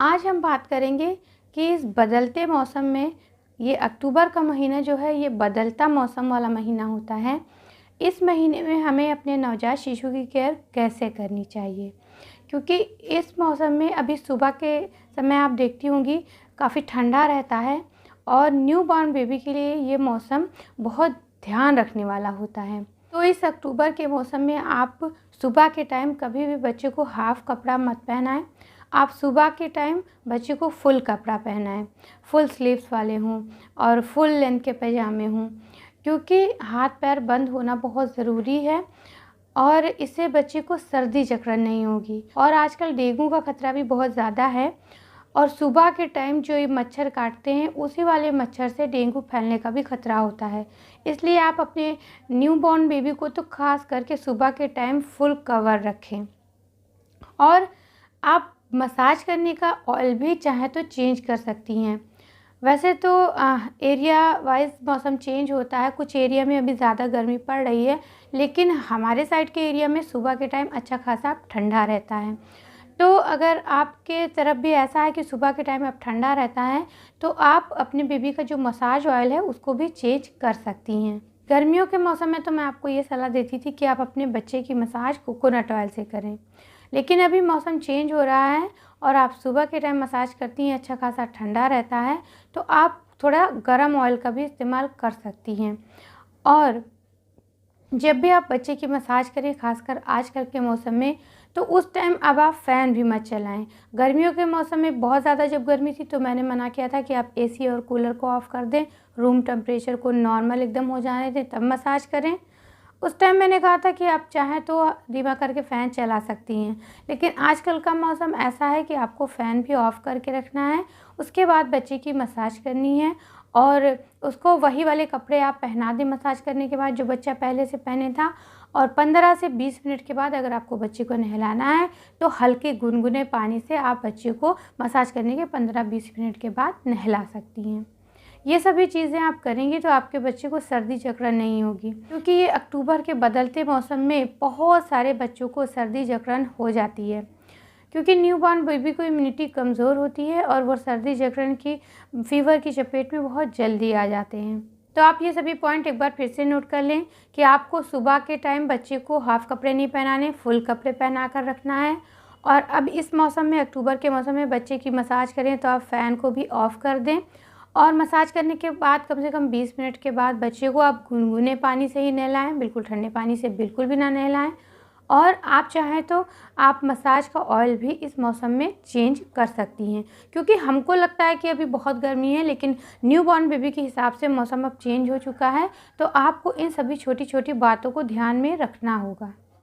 आज हम बात करेंगे कि इस बदलते मौसम में ये अक्टूबर का महीना जो है ये बदलता मौसम वाला महीना होता है। इस महीने में हमें अपने नवजात शिशु की केयर कैसे करनी चाहिए, क्योंकि इस मौसम में अभी सुबह के समय आप देखती होंगी काफ़ी ठंडा रहता है और न्यू बॉर्न बेबी के लिए ये मौसम बहुत ध्यान रखने वाला होता है। तो इस अक्टूबर के मौसम में आप सुबह के टाइम कभी भी बच्चे को हाफ कपड़ा मत पहनाएं। आप सुबह के टाइम बच्चे को फुल कपड़ा पहनाएं, फुल स्लीव्स वाले हों और फुल लेंथ के पैजामे हों, क्योंकि हाथ पैर बंद होना बहुत ज़रूरी है और इससे बच्चे को सर्दी जकड़न नहीं होगी। और आजकल डेंगू का खतरा भी बहुत ज़्यादा है और सुबह के टाइम जो ये मच्छर काटते हैं उसी वाले मच्छर से डेंगू फैलने का भी खतरा होता है। इसलिए आप अपने न्यू बॉर्न बेबी को तो ख़ास करके सुबह के टाइम फुल कवर रखें। और आप मसाज करने का ऑयल भी चाहे तो चेंज कर सकती हैं। वैसे तो एरिया वाइज मौसम चेंज होता है, कुछ एरिया में अभी ज़्यादा गर्मी पड़ रही है, लेकिन हमारे साइड के एरिया में सुबह के टाइम अच्छा खासा ठंडा रहता है। तो अगर आपके तरफ भी ऐसा है कि सुबह के टाइम आप ठंडा रहता है, तो आप अपने बेबी का जो मसाज ऑयल है उसको भी चेंज कर सकती हैं। गर्मियों के मौसम में तो मैं आपको ये सलाह देती थी कि आप अपने बच्चे की मसाज कोकोनट ऑयल से करें, लेकिन अभी मौसम चेंज हो रहा है और आप सुबह के टाइम मसाज करती हैं, अच्छा खासा ठंडा रहता है, तो आप थोड़ा गर्म ऑयल का भी इस्तेमाल कर सकती हैं। और जब भी आप बच्चे की मसाज करें, खासकर आजकल के मौसम में, तो उस टाइम अब आप फ़ैन भी मत चलाएं। गर्मियों के मौसम में बहुत ज़्यादा जब गर्मी थी तो मैंने मना किया था कि आप एसी और कूलर को ऑफ़ कर दें, रूम टेम्परेचर को नॉर्मल एकदम हो जाने दें, तब मसाज करें। उस टाइम मैंने कहा था कि आप चाहें तो धीमा करके फ़ैन चला सकती हैं, लेकिन आजकल का मौसम ऐसा है कि आपको फ़ैन भी ऑफ़ करके रखना है। उसके बाद बच्चे की मसाज करनी है और उसको वही वाले कपड़े आप पहना दें मसाज करने के बाद जो बच्चा पहले से पहने था। और 15 से 20 मिनट के बाद अगर आपको बच्चे को नहलाना है तो हल्के गुनगुने पानी से आप बच्चे को मसाज करने के 15-20 मिनट के बाद नहला सकती हैं। ये सभी चीज़ें आप करेंगी तो आपके बच्चे को सर्दी जकड़न नहीं होगी, क्योंकि ये अक्टूबर के बदलते मौसम में बहुत सारे बच्चों को सर्दी जकड़न हो जाती है, क्योंकि न्यू बॉर्न बेबी को इम्यूनिटी कमज़ोर होती है और वो सर्दी जकड़न की फीवर की चपेट में बहुत जल्दी आ जाते हैं। तो आप ये सभी पॉइंट एक बार फिर से नोट कर लें कि आपको सुबह के टाइम बच्चे को हाफ कपड़े नहीं पहनाने, फुल कपड़े पहना कर रखना है। और अब इस मौसम में, अक्टूबर के मौसम में बच्चे की मसाज करें तो आप फ़ैन को भी ऑफ़ कर दें और मसाज करने के बाद कम से कम 20 मिनट के बाद बच्चे को आप गुनगुने पानी से ही नहलाएं, बिल्कुल ठंडे पानी से बिल्कुल भी ना नहलाएं। और आप चाहें तो आप मसाज का ऑयल भी इस मौसम में चेंज कर सकती हैं, क्योंकि हमको लगता है कि अभी बहुत गर्मी है, लेकिन न्यू बॉर्न बेबी के हिसाब से मौसम अब चेंज हो चुका है। तो आपको इन सभी छोटी छोटी बातों को ध्यान में रखना होगा।